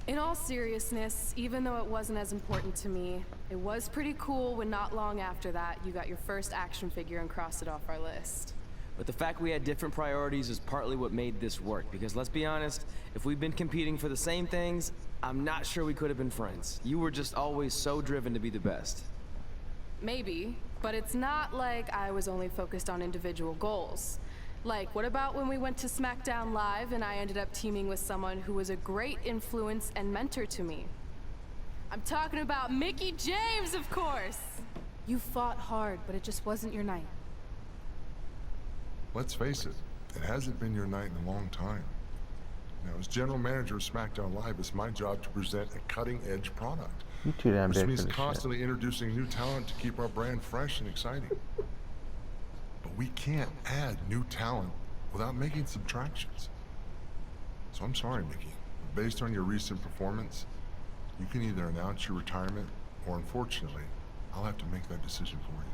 In all seriousness, even though it wasn't as important to me, it was pretty cool when not long after that, you got your first action figure and crossed it off our list. But the fact we had different priorities is partly what made this work, because let's be honest, if we'd been competing for the same things, I'm not sure we could have been friends. You were just always so driven to be the best. Maybe, but it's not like I was only focused on individual goals. Like, what about when we went to SmackDown Live and I ended up teaming with someone who was a great influence and mentor to me? I'm talking about Mickie James, of course! You fought hard, but it just wasn't your night. Let's face it, it hasn't been your night in a long time. Now, as general manager of SmackDown Live, it's my job to present a cutting-edge product. You too damn Which big means for this constantly introducing new talent to keep our brand fresh and exciting. But we can't add new talent without making subtractions. So I'm sorry, Mickie. Based on your recent performance, you can either announce your retirement, or unfortunately, I'll have to make that decision for you.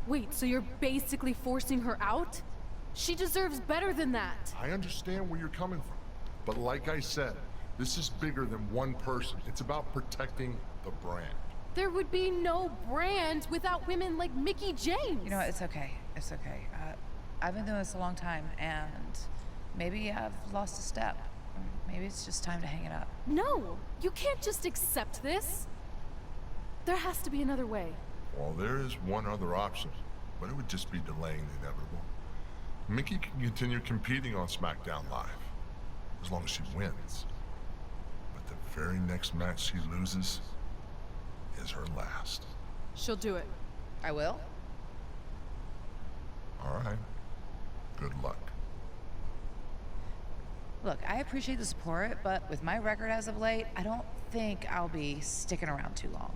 Wait, so you're basically forcing her out? She deserves better than that. I understand where you're coming from, but like I said, this is bigger than one person. It's about protecting the brand. There would be no brand without women like Mickie James. You know what, it's okay. It's okay. I've been doing this a long time, and maybe I've lost a step. Maybe it's just time to hang it up. No, you can't just accept this. There has to be another way. Well, there is one other option, but it would just be delaying the inevitable. Mickie can continue competing on SmackDown Live, as long as she wins. But the very next match she loses is her last. She'll do it. I will? All right. Good luck. Look, I appreciate the support, but with my record as of late, I don't think I'll be sticking around too long.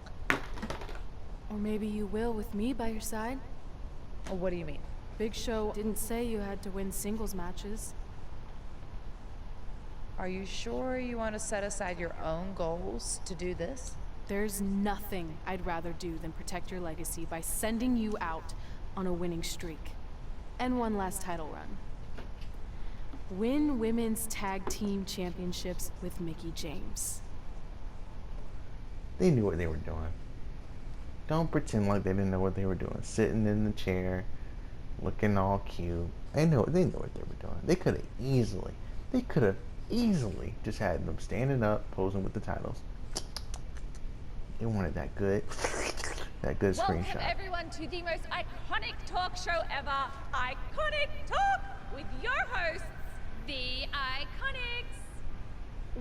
Or maybe you will with me by your side. Well, what do you mean? Big Show didn't say you had to win singles matches. Are you sure you want to set aside your own goals to do this? There's nothing I'd rather do than protect your legacy by sending you out on a winning streak. And one last title run. Win Women's Tag Team Championships with Mickie James. They knew what they were doing. Don't pretend like they didn't know what they were doing. Sitting in the chair, looking all cute. They knew what they were doing. They could have easily just had them standing up, posing with the titles. They wanted that good screenshot. Welcome everyone to the most iconic talk show ever, Iconic Talk, with your hosts, the Iconics.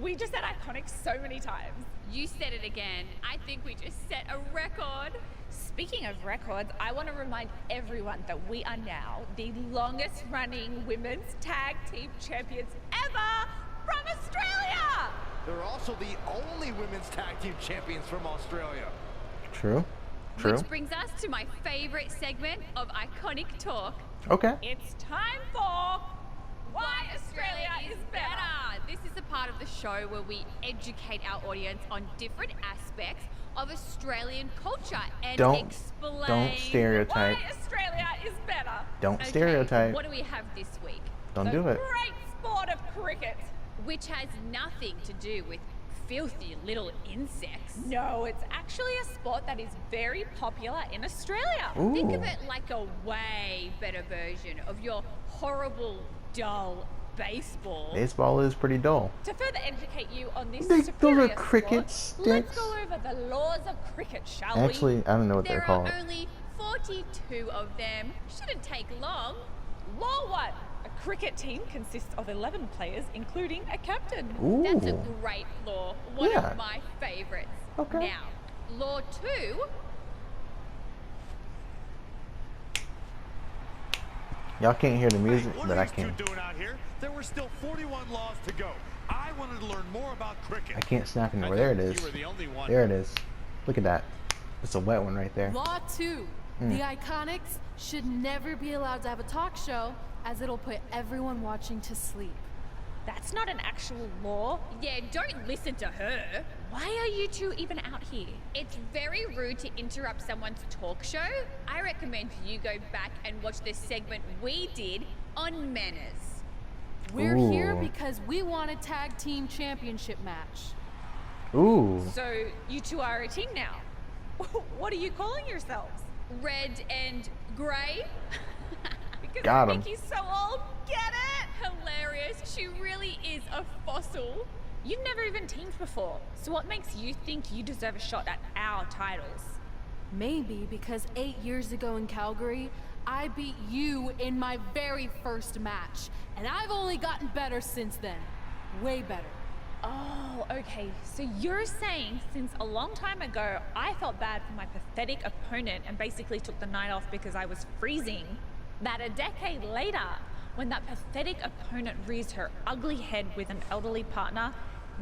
We just said iconic so many times. You said it again. I think we just set a record. Speaking of records, I want to remind everyone that we are now the longest running women's tag team champions ever from Australia! They're also the only women's tag team champions from Australia. True. Which brings us to my favorite segment of Iconic Talk. Okay. It's time for Why Australia is Better! This is the part of the show where we educate our audience on different aspects of Australian culture and Don't explain stereotype. Why Australia is better! Don't Okay, stereotype. What do we have this week? Don't do it. Great sport of cricket! Which has nothing to do with filthy little insects. No, it's actually a sport that is very popular in Australia. Ooh. Think of it like a way better version of your horrible, dull baseball. Baseball is pretty dull. To further educate you on this Those superior are cricket sport, let's sticks. go over the laws of cricket, shall we? Actually, I don't know what they're There called. are only 42 of them. Shouldn't take long. Law 1. A cricket team consists of 11 players, including a captain. Ooh. That's a great law. One Yeah. of my favorites. Okay. Now, law 2. Y'all can't hear the music, Hey, what but are I these can. two doing out here? There were still 41 laws to go. I wanted to learn more about cricket. I can't snap anymore. There it is. You were the only one. There it is. Look at that. It's a wet one right there. Law 2. The Iconics should never be allowed to have a talk show, as it'll put everyone watching to sleep. That's not an actual law. Yeah, don't listen to her. Why are you two even out here? It's very rude to interrupt someone's talk show. I recommend you go back and watch the segment we did on manners. We're here Ooh. because we want a tag team championship match. Ooh. So you two are a team now. What are you calling yourselves? Red and grey? Because Got 'em. Mickey's so old. Get it? Hilarious. She really is a fossil. You've never even teamed before. So what makes you think you deserve a shot at our titles? Maybe because 8 years ago in Calgary, I beat you in my very first match. And I've only gotten better since then. Way better. Oh, okay. So you're saying since a long time ago, I felt bad for my pathetic opponent and basically took the night off because I was freezing, that a decade later, when that pathetic opponent rears her ugly head with an elderly partner,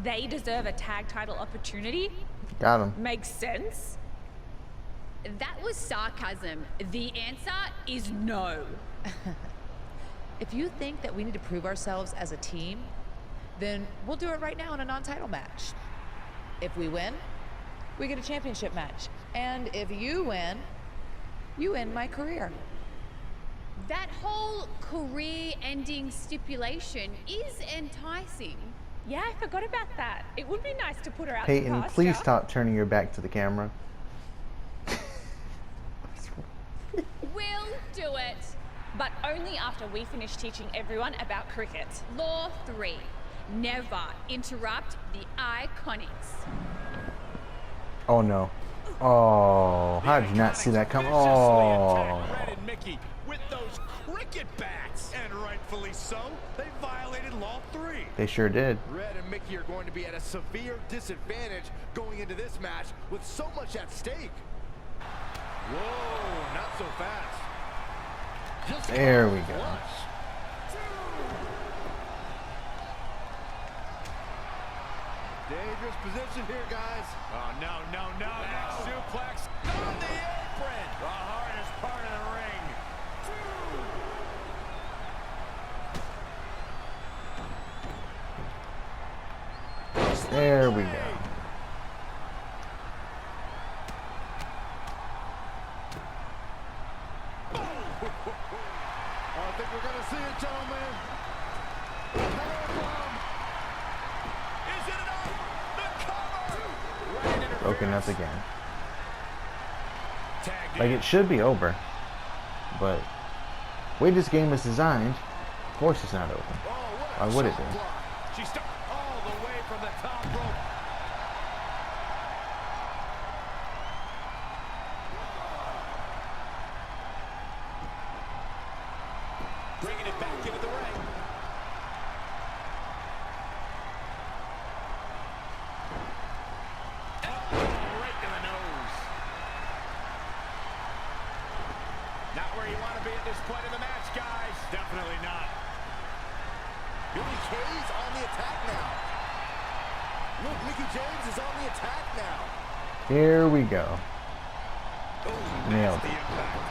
they deserve a tag title opportunity? Got him. Makes sense? That was sarcasm. The answer is no. If you think that we need to prove ourselves as a team, then we'll do it right now in a non-title match. If we win, we get a championship match. And if you win, you end my career. That whole career-ending stipulation is enticing. Yeah, I forgot about that. It would be nice to put her out to Peyton, pasture. please stop turning your back to the camera. We'll do it. But only after we finish teaching everyone about cricket. Law 3. Never interrupt the Iconics. Oh no. Oh, how did you not see that come? Viciously Oh. attacked Red and Mickey with those cricket bats. And rightfully so, they violated Law 3. They sure did. Red and Mickey are going to be at a severe disadvantage going into this match with so much at stake. Whoa, not so fast. Just There we go. flush. Dangerous position here, guys. Oh, no, no, no, no. Suplex on the apron. The hardest part of the ring. There we go. I think we're going to see it, gentlemen. Powerbomb. Is it enough? The cover. Right interference. Broken up again. Tagged Like in. it should be over. But the way this game is designed, of course it's not over. Oh, Why what a would it shot be? block. She stuck all the way from the top rope. Bringing it back into the ring. Elbow right to the nose. Not where you want to be at this point in the match, guys. Definitely not. Billy Kay's on the attack now. Look, Mickey James is on the attack now. Here we go. Oh, Nailed nasty it. impact.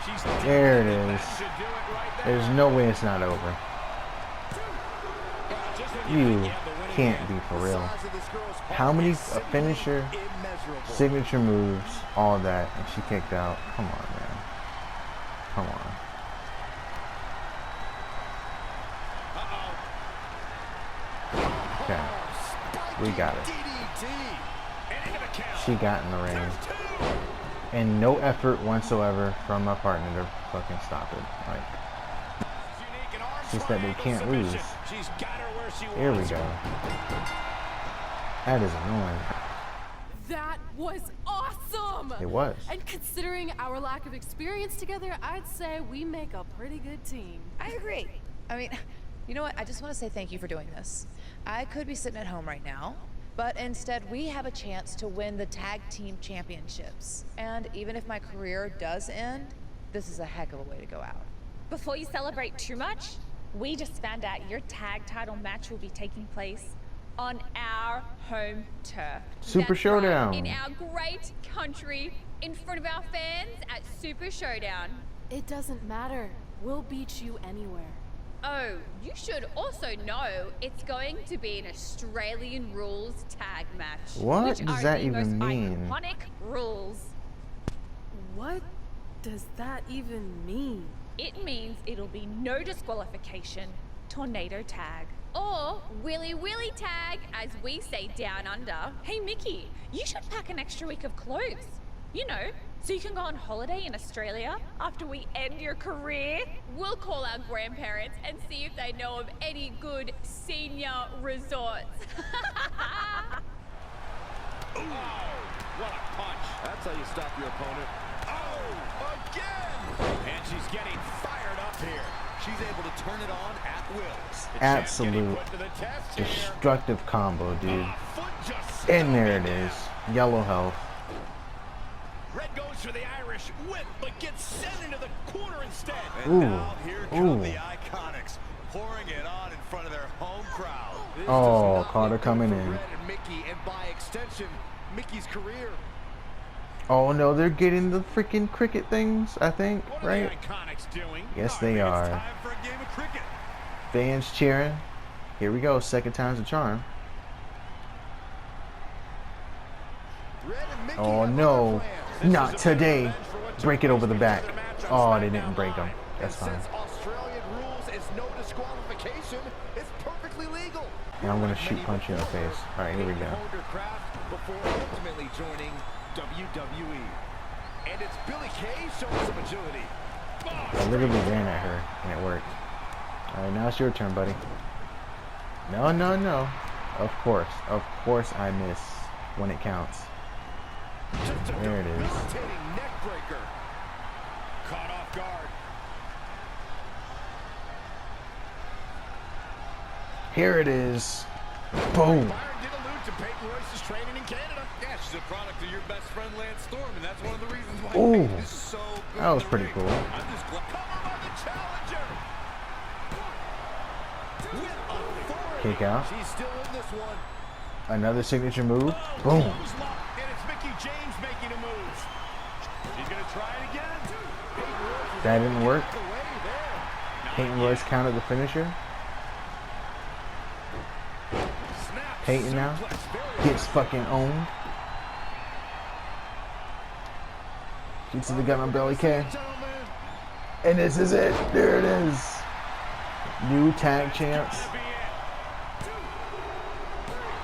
She's There it that is. should do it right there. There's no way it's not over. Just when You think have the winning can't hand. be for The real. size of this girl's heart How many is simply finisher, immeasurable. signature moves, all that, and she kicked out? Come on, man. Come on. Okay. We got it. DDT. And into the count. She got in the ring. There's two. And no effort whatsoever from my partner to fucking stop it. Like, Unique and arm just that they triangle can't submission. lose. She's got her where she here we wants go. her. That is annoying. That was awesome! It was. And considering our lack of experience together, I'd say we make a pretty good team. I agree. I mean, you know what? I just want to say thank you for doing this. I could be sitting at home right now, but instead we have a chance to win the tag team championships. And even if my career does end, this is a heck of a way to go out. Before you celebrate too much, we just found out your tag title match will be taking place on our home turf. Super That's Showdown. Right, in our great country, in front of our fans at Super Showdown. It doesn't matter. We'll beat you anywhere. Oh, you should also know it's going to be an Australian rules tag match. What which does are that the even most mean? Iconic rules. What does that even mean? It means it'll be no disqualification, tornado tag. Or Willy Willy tag, as we say down under. Hey Mickey, you should pack an extra week of clothes. You know, so you can go on holiday in Australia after we end your career. We'll call our grandparents and see if they know of any good senior resorts. Ooh, what a punch. That's how you stop your opponent. Oh, again! And she's getting fired up here. She's able to turn it on at will. Absolute Put to the test here. destructive combo, dude. Foot just And there it is. Yellow health. Red goes for the Irish whip, but gets sent into the corner instead. Ooh. And now here come Ooh. the Iconics, pouring it on in front of their home crowd. This Oh, does not Carter look good coming for in. Red and Mickey, and by extension, Mickey's career. Oh no, they're getting the freaking cricket things, I think, What are right? the Iconics doing? Yes, I they think are. It's time for a game of cricket. Fans cheering. Here we go, second time's a charm. Red and Mickey Oh have no, other plans. not today. Break it over the back. Oh, they didn't break them. That's fine. Since Australian rules is no disqualification, it's perfectly legal. Now I'm gonna shoot punch you in the face. All right, here we go. Honed her craft before ultimately joining WWE. And it's Billy Kay showing some agility. I literally ran at her and it worked. All right, now it's your turn, buddy. No, no, no. Of course I miss when it counts. Just a There it is. debilitating neck breaker. Caught off guard. Here it is. Boom. Byron did allude to Peyton Royce's training in Canada. Yeah, she's a product of your best friend Lance Storm, and that's one of the reasons why Ooh. Peyton is so good. That was in the pretty ring. cool. I'm just glad. Cover by the challenger. With authority. Kick out. She's still in this one. Another signature move. Oh, Boom. close lock, and it's Mickey James making a move. She's gonna try it again. That didn't work. The way there. Peyton Royce countered the finisher. Snap Peyton now suplex, very gets fucking owned. Gets to the gun on Billy Kay. gentlemen. And this is it. There it is. New tag champs.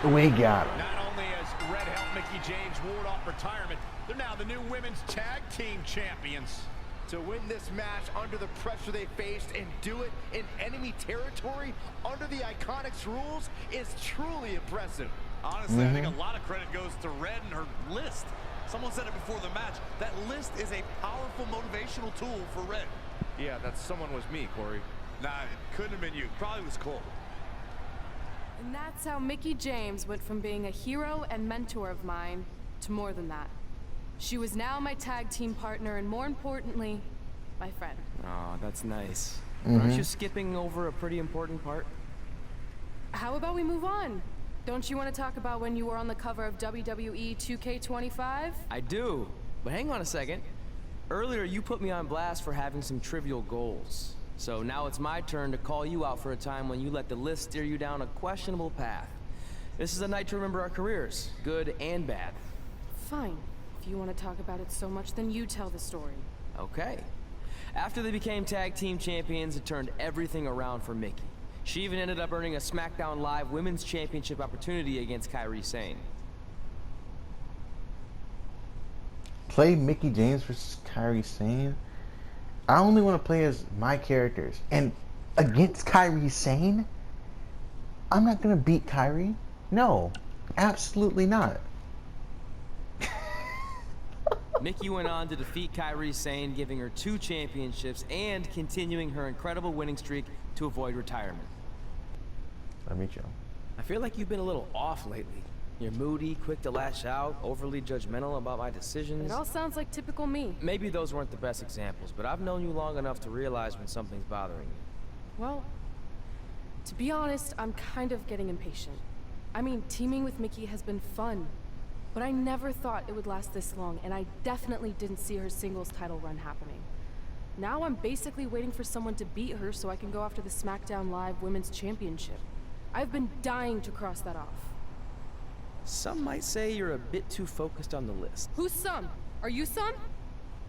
Gonna be it. We got him. Not only has Red helped Mickey James ward off retirement, they're now the new women's tag team champions. To win this match under the pressure they faced and do it in enemy territory under the Iconics rules is truly impressive. Honestly, I think a lot of credit goes to Red and her list. Someone said it before the match. That list is a powerful motivational tool for Red. Yeah, that someone was me, Corey. Nah, it couldn't have been you. Probably was Cole. And that's how Mickey James went from being a hero and mentor of mine to more than that. She was now my tag team partner and, more importantly, my friend. Oh, that's nice. Aren't you skipping over a pretty important part? How about we move on? Don't you want to talk about when you were on the cover of WWE2K20 I do, but hang on a second. Earlier, you put me on blast for having some trivial goals. So now it's my turn to call you out for a time when you let the list steer you down a questionable path. This is a night to remember our careers, good and bad. Fine. If you want to talk about it so much, then you tell the story. Okay. After they became tag team champions, it turned everything around for Mickey. She even ended up earning a SmackDown Live Women's Championship opportunity against Kairi Sane. Play Mickey James versus Kairi Sane? I only want to play as my characters. And against Kairi Sane? I'm not going to beat Kairi. No. Absolutely not. Mickey went on to defeat Kairi Sane, giving her 2 championships and continuing her incredible winning streak to avoid retirement. Let me chill. I feel like you've been a little off lately. You're moody, quick to lash out, overly judgmental about my decisions. It all sounds like typical me. Maybe those weren't the best examples, but I've known you long enough to realize when something's bothering you. Well, to be honest, I'm kind of getting impatient. I mean, teaming with Mickey has been fun, but I never thought it would last this long, and I definitely didn't see her singles title run happening. Now I'm basically waiting for someone to beat her so I can go after the SmackDown Live Women's Championship. I've been dying to cross that off. Some might say you're a bit too focused on the list. Who's some? Are you some?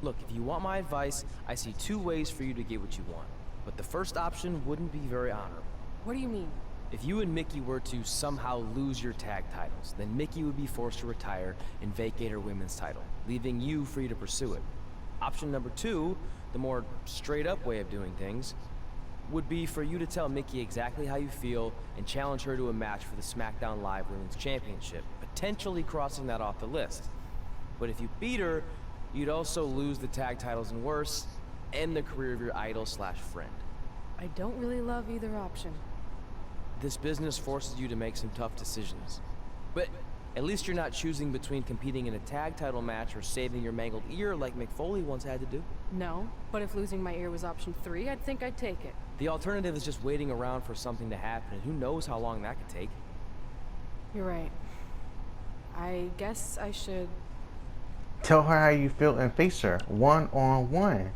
Look, if you want my advice, I see two ways for you to get what you want. But the first option wouldn't be very honorable. What do you mean? If you and Mickey were to somehow lose your tag titles, then Mickey would be forced to retire and vacate her women's title, leaving you free to pursue it. Option number two, the more straight-up way of doing things, would be for you to tell Mickey exactly how you feel and challenge her to a match for the SmackDown Live Women's Championship, potentially crossing that off the list. But if you beat her, you'd also lose the tag titles and worse, end the career of your idol/friend. I don't really love either option. This business forces you to make some tough decisions. But at least you're not choosing between competing in a tag title match or saving your mangled ear like Mick Foley once had to do. No, but if losing my ear was option 3, I'd think I'd take it. The alternative is just waiting around for something to happen, and who knows how long that could take. You're right. I guess I should... Tell her how you feel and face her one-on-one.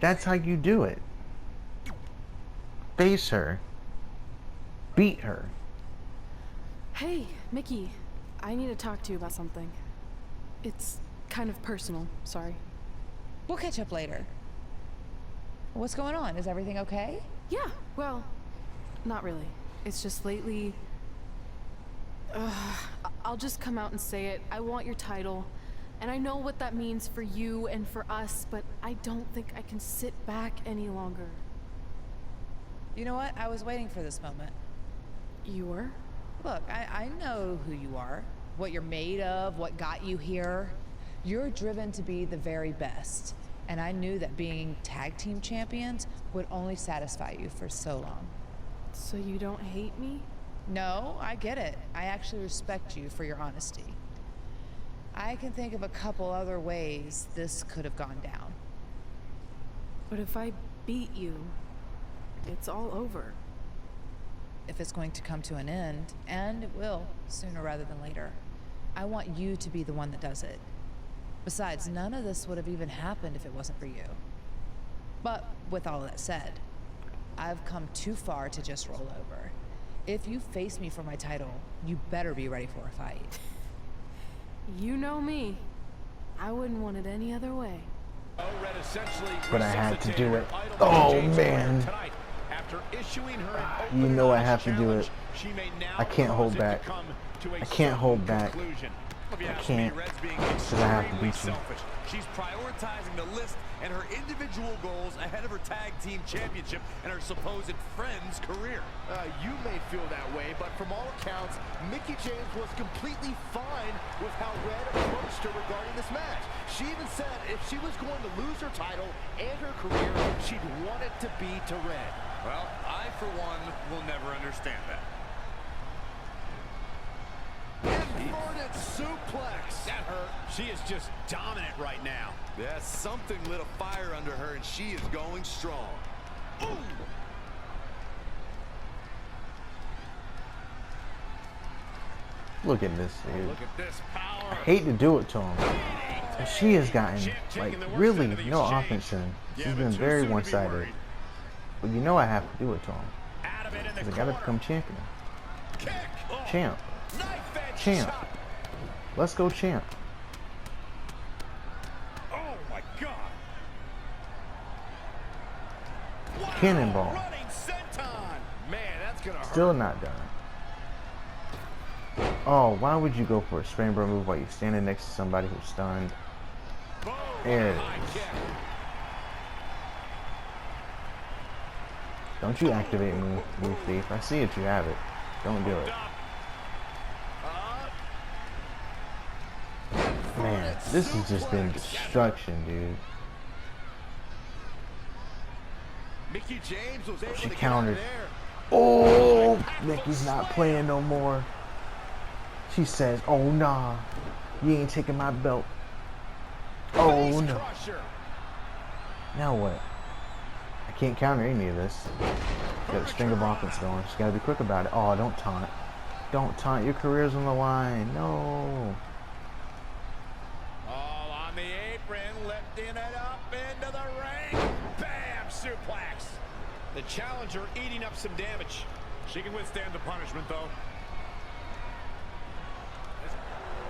That's how you do it. Face her. Beat her. Hey, Mickey. I need to talk to you about something. It's kind of personal, sorry. We'll catch up later. What's going on? Is everything okay? Yeah, well, not really. It's just lately... I'll just come out and say it. I want your title. And I know what that means for you and for us, but I don't think I can sit back any longer. You know what? I was waiting for this moment. You were? Look, I know who you are, what you're made of, what got you here. You're driven to be the very best. And I knew that being tag team champions would only satisfy you for so long. So you don't hate me? No, I get it. I actually respect you for your honesty. I can think of a couple other ways this could have gone down. But if I beat you, it's all over. If it's going to come to an end, and it will, sooner rather than later, I want you to be the one that does it. Besides, none of this would have even happened if it wasn't for you. But with all that said, I've come too far to just roll over. If you face me for my title, you better be ready for a fight. You know me. I wouldn't want it any other way. But I had to do it. Oh, man. You know I have to do it. I can't hold back. I can't hold back. I can't, because I have to beat you. She's prioritizing the list and her individual goals ahead of her tag team championship and her supposed friend's career. You may feel that way, but from all accounts, Mickie James was completely fine with how Red approached her regarding this match. She even said if she was going to lose her title and her career, she'd want it to be to Red. Well, I, for one, will never understand that. Inverted suplex. That hurt. She is just dominant right now. Yeah, something lit a fire under her, and she is going strong. Ooh. Look at this, dude. Look at this power. I hate to do it to him. But she has gotten, like, really no offense in. She's been very one-sided. But you know I have to do it to him. Because I gotta become champion. Champ. Champ. Let's go, champ. Oh my God. Cannonball. Man, that's gonna hurt. Still not done. Oh, why would you go for a springboard move while you're standing next to somebody who's stunned? There it is. Don't you activate me, you thief. I see it, you have it. Don't do it. Man, this has just been destruction, dude. Mickie James was able She to countered. get there. Oh, Mickey's not playing no more. She says, oh nah, you ain't taking my belt. Oh no. Now what? I can't counter any of this. Got a string of offense going. She's gotta be quick about it. Oh, don't taunt. Don't taunt. Your career's on the line. No. All on the apron, lifting it up into the ring. Bam! Suplex. The challenger eating up some damage. She can withstand the punishment, though.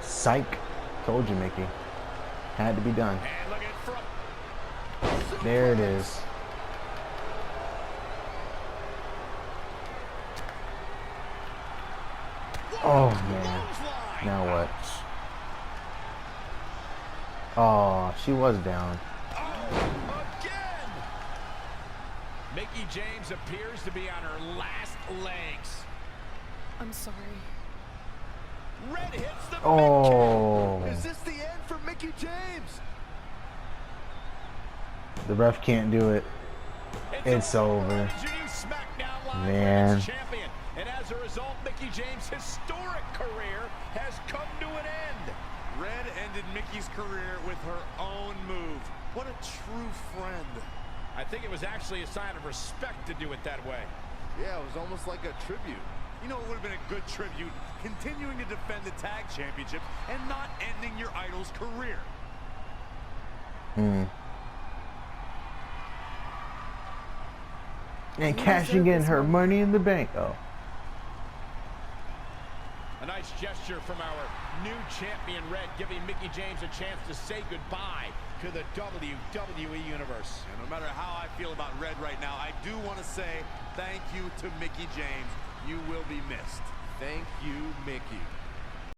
Psych. Told you, Mickey. Had to be done. And looking for a There it is. Oh man. Now what? Oh, she was down. Again! Mickie James appears to be on her last legs. I'm sorry. Red hits the Oh. mid-kick. Is this the end for Mickie James? The ref can't do it. It's over. As your new SmackDown Live Man. Women's Champion. And as a result, Mickie James' historic career has come to an end. Red ended Mickey's career with her own move. What a true friend. I think it was actually a sign of respect to do it that way. Yeah, it was almost like a tribute. You know, it would have been a good tribute, continuing to defend the tag championship and not ending your idol's career. And cashing in her money in the bank. Oh. A nice gesture from our new champion, Red, giving Mickie James a chance to say goodbye to the WWE Universe. And no matter how I feel about Red right now, I do want to say thank you to Mickie James. You will be missed. Thank you, Mickie.